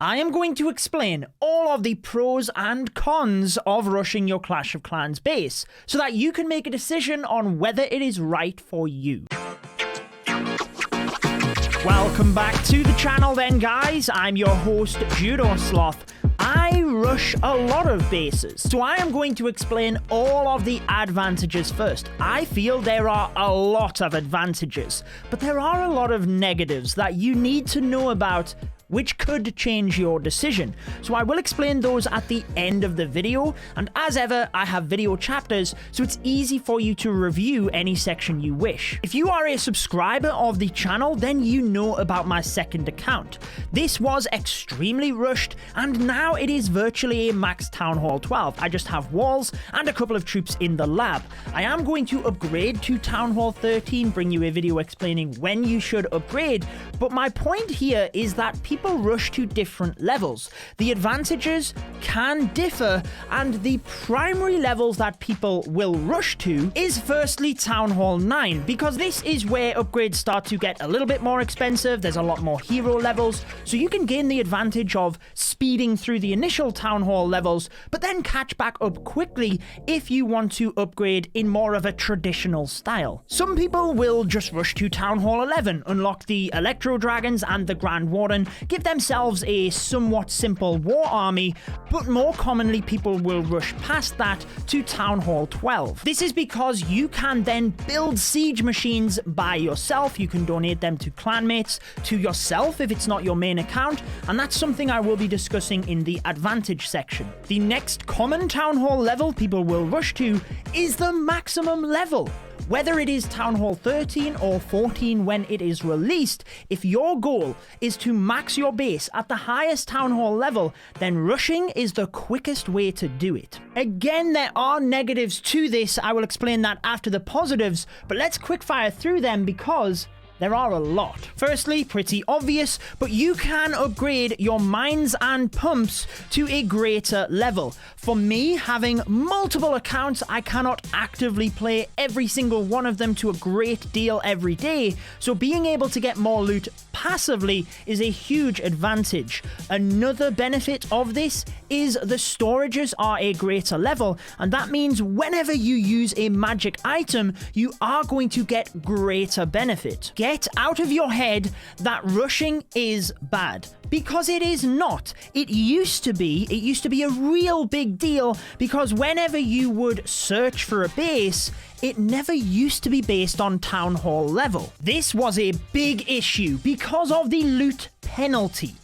I am going to explain all of the pros and cons of rushing your Clash of Clans base, so that you can make a decision on whether it is right for you. Welcome back to the channel then, guys. I'm your host, Judo Sloth. I rush a lot of bases, so I am going to explain all of the advantages first. I feel there are a lot of advantages, but there are a lot of negatives that you need to know about, which could change your decision. So I will explain those at the end of the video, and as ever, I have video chapters, so it's easy for you to review any section you wish. If you are a subscriber of the channel, then you know about my second account. This was extremely rushed, and now it is virtually a max Town Hall 12. I just have walls and a couple of troops in the lab. I am going to upgrade to Town Hall 13, bring you a video explaining when you should upgrade, but my point here is that people rush to different levels. The advantages can differ, and the primary levels that people will rush to is firstly Town Hall 9, because this is where upgrades start to get a little bit more expensive. There's a lot more hero levels, so you can gain the advantage of speeding through the initial Town Hall levels, but then catch back up quickly if you want to upgrade in more of a traditional style. Some people will just rush to Town Hall 11, unlock the Electro Dragons and the Grand Warden, give themselves a somewhat simple war army, but more commonly people will rush past that to Town Hall 12. This is because you can then build siege machines by yourself. You can donate them to clanmates, to yourself if it's not your main account, and that's something I will be discussing in the advantage section. The next common Town Hall level people will rush to is the maximum level. Whether it is Town Hall 13 or 14 when it is released, if your goal is to max your base at the highest Town Hall level, then rushing is the quickest way to do it. Again, there are negatives to this. I will explain that after the positives, but let's quickfire through them because there are a lot. Firstly, pretty obvious, but you can upgrade your mines and pumps to a greater level. For me, having multiple accounts, I cannot actively play every single one of them to a great deal every day, so being able to get more loot passively is a huge advantage. Another benefit of this is the storages are a greater level, and that means whenever you use a magic item, you are going to get greater benefit. Get out of your head that rushing is bad, because it is not. It used to be a real big deal, because whenever you would search for a base, it never used to be based on Town Hall level. This was a big issue because of the loot penalty.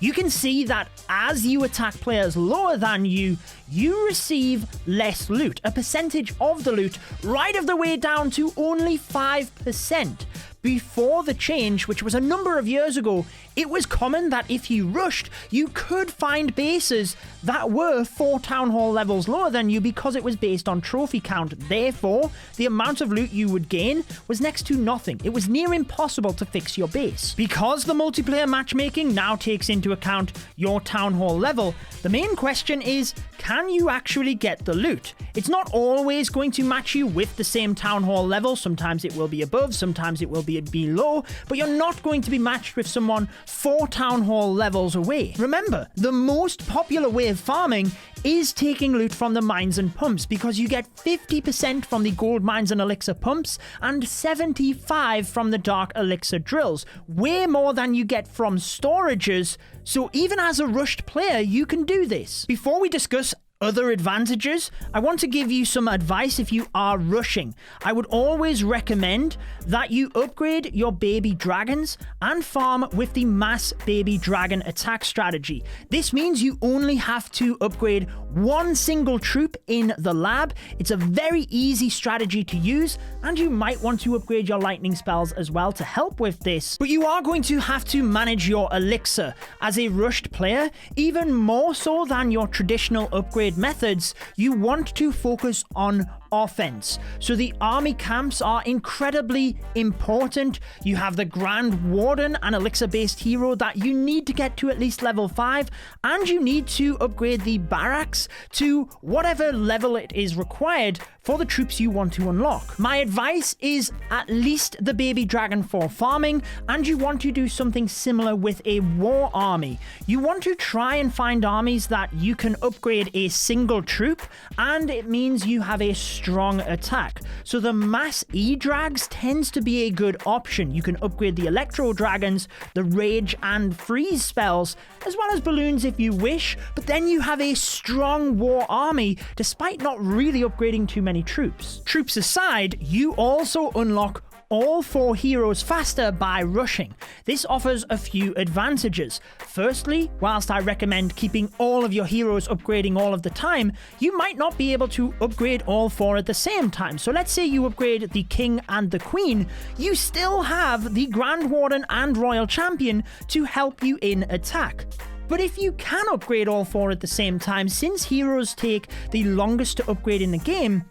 You can see that as you attack players lower than you, you receive less loot, a percentage of the loot right of the way down to only 5%. Before the change, which was a number of years ago, it was common that if you rushed, you could find bases that were 4 Town Hall levels lower than you because it was based on trophy count. Therefore, the amount of loot you would gain was next to nothing. It was near impossible to fix your base. Because the multiplayer matchmaking now takes into account your Town Hall level, the main question is, can you actually get the loot? It's not always going to match you with the same Town Hall level. Sometimes it will be above, sometimes it will be below, but you're not going to be matched with someone 4 Town Hall levels away. Remember, the most popular way of farming is taking loot from the mines and pumps, because you get 50% from the gold mines and elixir pumps and 75% from the dark elixir drills, way more than you get from storages. So even as a rushed player, you can do this. Before we discuss other advantages, I want to give you some advice if you are rushing. I would always recommend that you upgrade your baby dragons and farm with the mass baby dragon attack strategy. This means you only have to upgrade one single troop in the lab. It's a very easy strategy to use, and you might want to upgrade your lightning spells as well to help with this. But you are going to have to manage your elixir as a rushed player, even more so than your traditional upgrade upgrade methods, you want to focus on offense. So the army camps are incredibly important. You have the Grand Warden, an elixir-based hero that you need to get to at least level 5, and you need to upgrade the barracks to whatever level it is required for the troops you want to unlock. My advice is at least the baby dragon for farming, and you want to do something similar with a war army. You want to try and find armies that you can upgrade a single troop, and it means you have a strong attack. So the mass E-Drags tends to be a good option. You can upgrade the Electro Dragons, the Rage and Freeze spells, as well as balloons if you wish, but then you have a strong war army despite not really upgrading too many troops. Troops aside, you also unlock all 4 heroes faster by rushing. This offers a few advantages. Firstly, whilst I recommend keeping all of your heroes upgrading all of the time, you might not be able to upgrade all 4 at the same time. So let's say you upgrade the King and the Queen, you still have the Grand Warden and Royal Champion to help you in attack. But if you can upgrade all 4 at the same time, since heroes take the longest to upgrade in the game,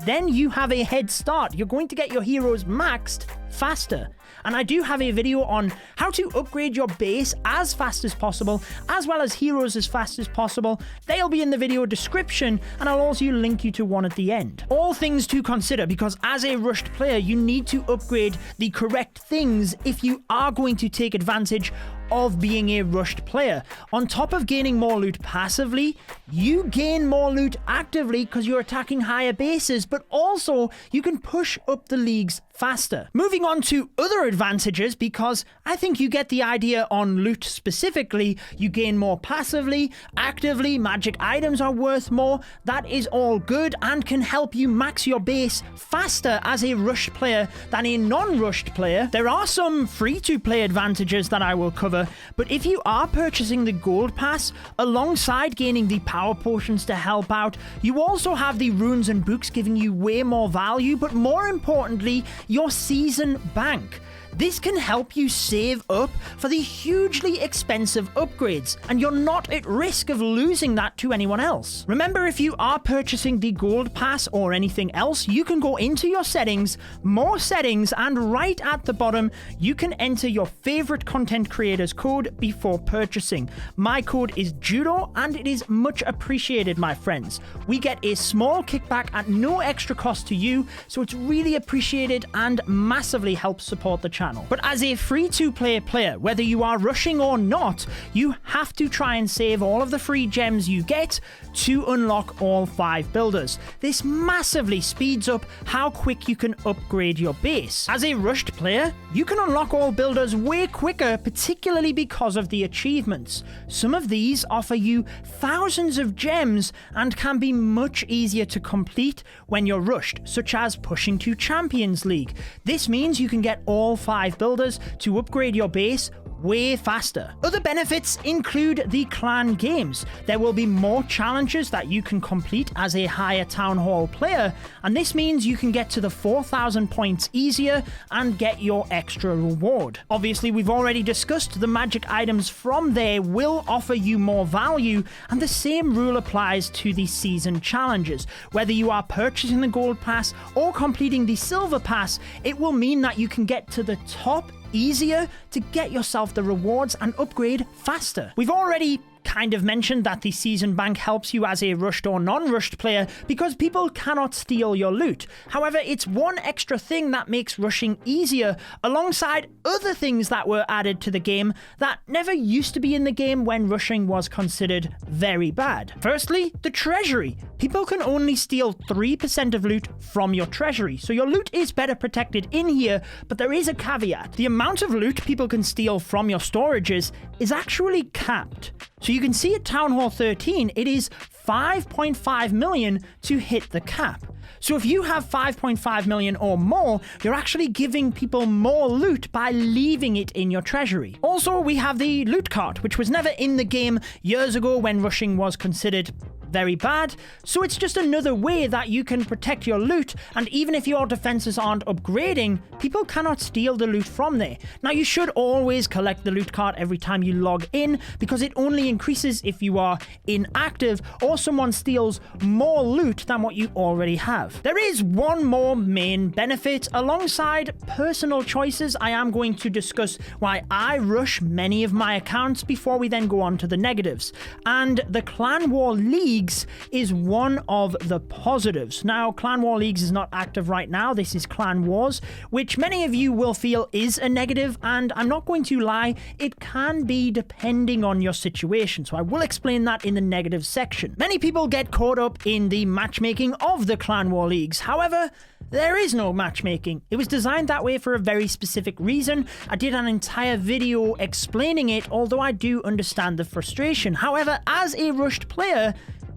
then you have a head start. You're going to get your heroes maxed faster. And I do have a video on how to upgrade your base as fast as possible, as well as heroes as fast as possible. They'll be in the video description, and I'll also link you to one at the end. All things to consider, because as a rushed player, you need to upgrade the correct things if you are going to take advantage of being a rushed player. On top of gaining more loot passively, you gain more loot actively because you're attacking higher bases, but also you can push up the leagues faster. Moving on to other advantages, because I think you get the idea on loot specifically. You gain more passively, actively, magic items are worth more. That is all good and can help you max your base faster as a rushed player than a non-rushed player. There are some free-to-play advantages that I will cover, but if you are purchasing the gold pass alongside gaining the power potions to help out, you also have the runes and books giving you way more value, but more importantly, your season bank. This can help you save up for the hugely expensive upgrades, and you're not at risk of losing that to anyone else. Remember, if you are purchasing the gold pass or anything else, you can go into your settings, more settings, and right at the bottom, you can enter your favorite content creator's code before purchasing. My code is Judo, and it is much appreciated, my friends. We get a small kickback at no extra cost to you, so it's really appreciated and massively helps support the channel. But as a free-to-play player, whether you are rushing or not, you have to try and save all of the free gems you get to unlock all 5 builders. This massively speeds up how quick you can upgrade your base. As a rushed player, you can unlock all builders way quicker, particularly because of the achievements. Some of these offer you thousands of gems and can be much easier to complete when you're rushed, such as pushing to Champions League. This means you can get all 5 builders to upgrade your base way faster. Other benefits include the clan games. There will be more challenges that you can complete as a higher town hall player, and this means you can get to the 4,000 points easier and get your extra reward. Obviously, we've already discussed the magic items from there will offer you more value, and the same rule applies to the season challenges. Whether you are purchasing the gold pass or completing the silver pass, it will mean that you can get to the top easier to get yourself the rewards and upgrade faster. We've already kind of mentioned that the season bank helps you as a rushed or non-rushed player because people cannot steal your loot. However, it's one extra thing that makes rushing easier alongside other things that were added to the game that never used to be in the game when rushing was considered very bad. Firstly, the treasury. People can only steal 3% of loot from your treasury, so your loot is better protected in here, but there is a caveat. The amount of loot people can steal from your storages is actually capped. So you can see at Town Hall 13, it is 5.5 million to hit the cap. So if you have 5.5 million or more, you're actually giving people more loot by leaving it in your treasury. Also, we have the loot cart, which was never in the game years ago when rushing was considered very bad, so it's just another way that you can protect your loot, and even if your defenses aren't upgrading, people cannot steal the loot from there. Now, you should always collect the loot card every time you log in, because it only increases if you are inactive or someone steals more loot than what you already have. There is one more main benefit. Alongside personal choices, I am going to discuss why I rush many of my accounts before we then go on to the negatives. And the Clan War Leagues is one of the positives. Now, Clan War Leagues is not active right now. This is Clan Wars, which many of you will feel is a negative, and I'm not going to lie, it can be depending on your situation. So I will explain that in the negative section. Many people get caught up in the matchmaking of the Clan War Leagues. However, there is no matchmaking. It was designed that way for a very specific reason. I did an entire video explaining it, although I do understand the frustration. However, as a rushed player,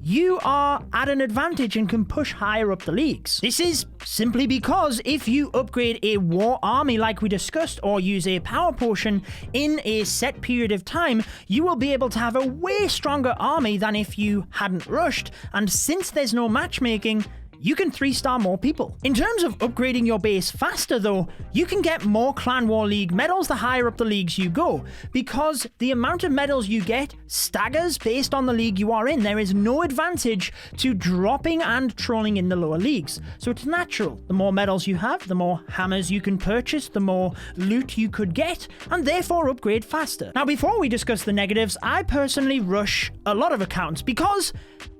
you are at an advantage and can push higher up the leagues. This is simply because if you upgrade a war army like we discussed, or use a power potion in a set period of time, you will be able to have a way stronger army than if you hadn't rushed. And since there's no matchmaking, you can 3-star more people. In terms of upgrading your base faster though, you can get more Clan War League medals the higher up the leagues you go, because the amount of medals you get staggers based on the league you are in. There is no advantage to dropping and trolling in the lower leagues. So it's natural. The more medals you have, the more hammers you can purchase, the more loot you could get, and therefore upgrade faster. Now, before we discuss the negatives, I personally rush a lot of accounts because,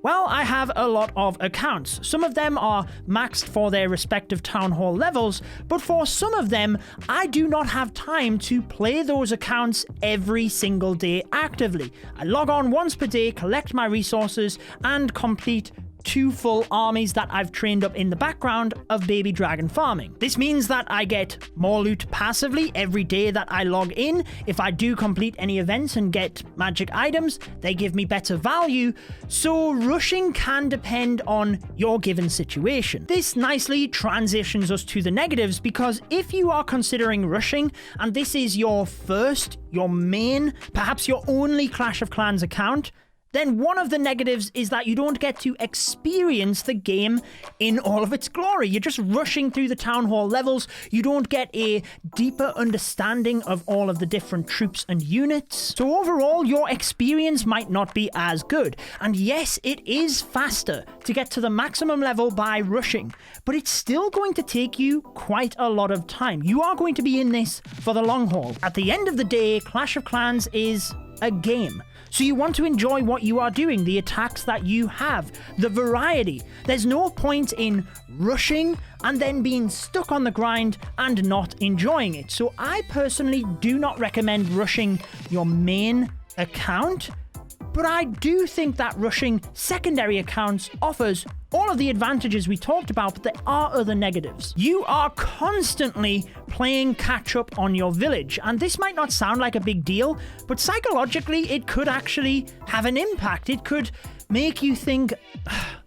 well, I have a lot of accounts. Some of them are maxed for their respective town hall levels, but for some of them, I do not have time to play those accounts every single day actively. I log on once per day, collect my resources, and complete 2 full armies that I've trained up in the background of baby dragon farming. This means that I get more loot passively every day that I log in. If I do complete any events and get magic items, they give me better value. So rushing can depend on your given situation. This nicely transitions us to the negatives, because if you are considering rushing and this is your first, your main, perhaps your only Clash of Clans account, then one of the negatives is that you don't get to experience the game in all of its glory. You're just rushing through the town hall levels. You don't get a deeper understanding of all of the different troops and units. So overall, your experience might not be as good. And yes, it is faster to get to the maximum level by rushing, but it's still going to take you quite a lot of time. You are going to be in this for the long haul. At the end of the day, Clash of Clans is a game. So you want to enjoy what you are doing, the attacks that you have, the variety. There's no point in rushing and then being stuck on the grind and not enjoying it. So I personally do not recommend rushing your main account, but I do think that rushing secondary accounts offers all of the advantages we talked about, but there are other negatives. You are constantly playing catch up on your village, and this might not sound like a big deal, but psychologically it could actually have an impact. It could make you think,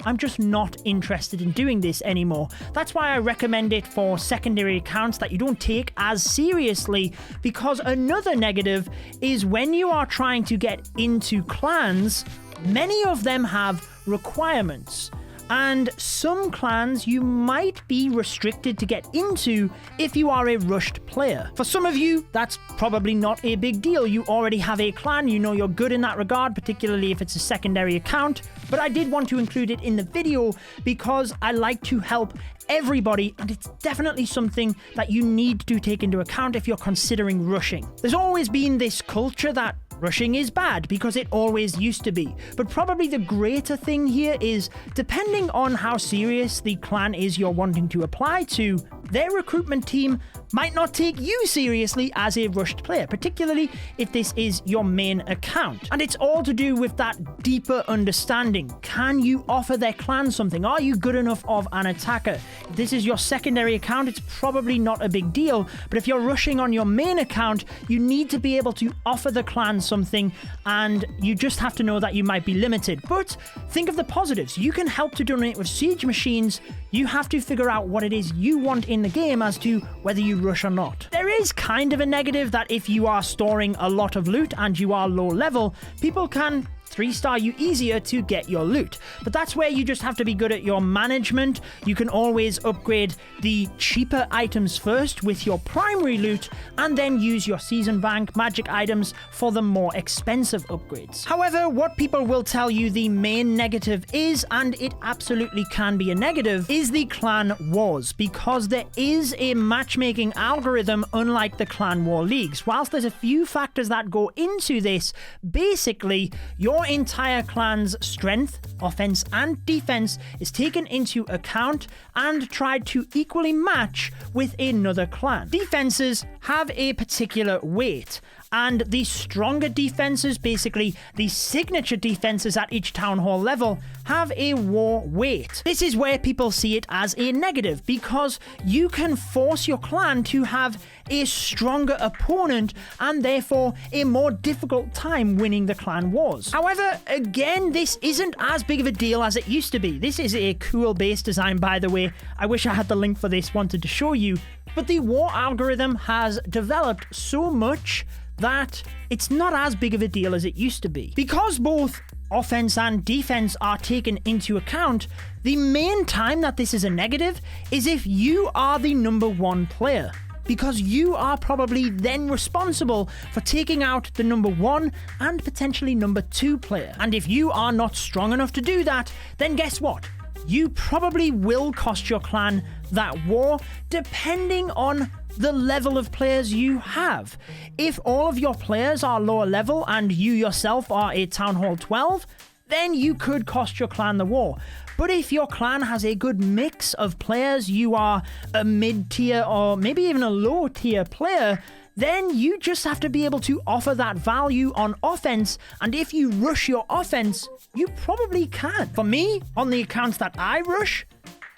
I'm just not interested in doing this anymore. That's why I recommend it for secondary accounts that you don't take as seriously, because another negative is when you are trying to get into clans, many of them have requirements. And some clans you might be restricted to get into if you are a rushed player. For some of you, that's probably not a big deal. You already have a clan, you know you're good in that regard, particularly if it's a secondary account. But I did want to include it in the video because I like to help everybody, and it's definitely something that you need to take into account if you're considering rushing. There's always been this culture that rushing is bad because it always used to be. But probably the greater thing here is, depending on how serious the clan is you're wanting to apply to, their recruitment team might not take you seriously as a rushed player, particularly if this is your main account. And it's all to do with that deeper understanding. Can you offer their clan something? Are you good enough of an attacker? If this is your secondary account, it's probably not a big deal. But if you're rushing on your main account, you need to be able to offer the clan something, and you just have to know that you might be limited. But think of the positives. You can help to donate with siege machines. You have to figure out what it is you want in the game as to whether you rush or not. There is kind of a negative that if you are storing a lot of loot and you are low level, people can 3-star you easier to get your loot. But that's where you just have to be good at your management. You can always upgrade the cheaper items first with your primary loot, and then use your season bank magic items for the more expensive upgrades. However, what people will tell you the main negative is, and it absolutely can be a negative, is the clan wars, because there is a matchmaking algorithm unlike the clan war leagues. Whilst there's a few factors that go into this, basically your entire clan's strength, offense and defense is taken into account and tried to equally match with another clan. Defenses have a particular weight, and the stronger defenses, basically the signature defenses at each town hall level, have a war weight. This is where people see it as a negative, because you can force your clan to have a stronger opponent and therefore a more difficult time winning the clan wars. However, again, this isn't as big of a deal as it used to be. This is a cool base design, by the way. I wish I had the link for this, wanted to show you. But the war algorithm has developed so much that it's not as big of a deal as it used to be. Because both offense and defense are taken into account, the main time that this is a negative is if you are the number 1 player, because you are probably then responsible for taking out the number 1 and potentially number 2 player. And if you are not strong enough to do that, then guess what? You probably will cost your clan that war, depending on the level of players you have. If all of your players are lower level and you yourself are a Town Hall 12, then you could cost your clan the war. But if your clan has a good mix of players, you are a mid-tier or maybe even a low-tier player, then you just have to be able to offer that value on offense, and if you rush your offense, you probably can. For me, on the accounts that I rush,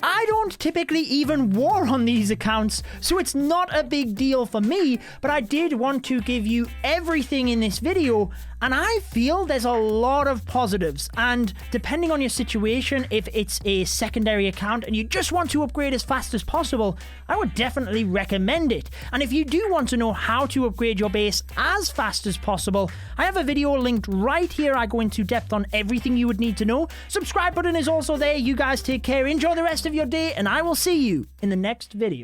I don't typically even war on these accounts, so it's not a big deal for me, but I did want to give you everything in this video, and I feel there's a lot of positives. And depending on your situation, if it's a secondary account and you just want to upgrade as fast as possible, I would definitely recommend it. And if you do want to know how to upgrade your base as fast as possible, I have a video linked right here. I go into depth on everything you would need to know. Subscribe button is also there. You guys take care, enjoy the rest of your day, and I will see you in the next video.